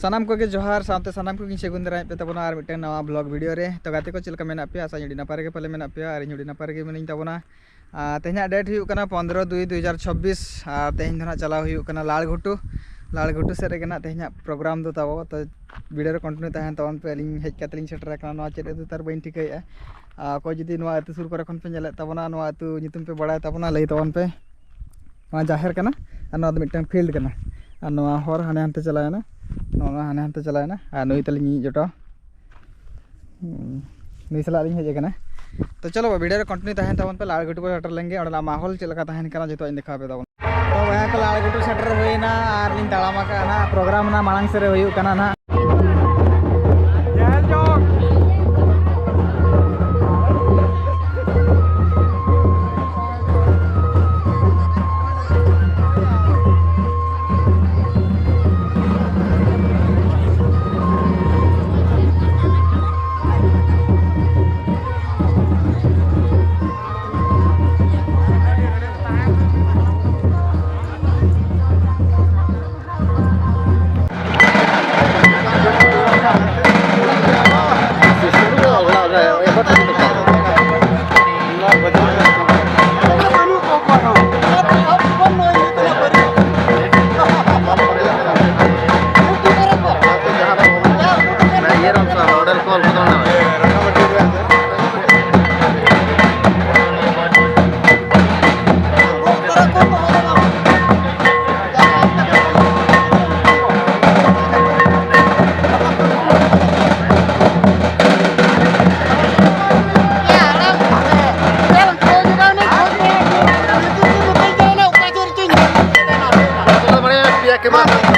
सानाम को जोहार सामते सानाम को सेगुन दाराय पे तबना और मिटन नवा ब्लॉग वीडियो रे तो गाते को चलका मेना पे आशा जुड़ी नपारे के पले मेना पे और जुड़ी नपारे के मिनिन तबना तेहना डेट हुई कना 15/2/2026 और तेहन धना चला हुई कना लालघुटू से रेगना तेहना प्रोग्राम दो तब तो वीडियो रे कंटिन्यू तहन तवन पे अलिंग हेज कतलिंग सेटर कना नवा चेद तार बइन ठिकैया को जुदी नवा अतु सुर करे खन पे नेले तबना नवा अतु नितुम पे बड़ाय तबना लई तवन पे नवा जाहिर कना और नवा मिटन फील्ड कना और नवा हर हाने हानते चलायना हाने हानते चलायना और नई तलिंग जोटा नई सला लिंग हेज कना तो चलो वीडियो रे कंटिन्यू तहन तवन पे लालघुटू को सेटर लेंगे और माहौल चलका तहन कना जतो इन देखा पे तवन तो वहां को लालघुटू सेटर होइना और लिंग तालामा का प्रोग्राम ना मांग से रे हुई कना ना Qué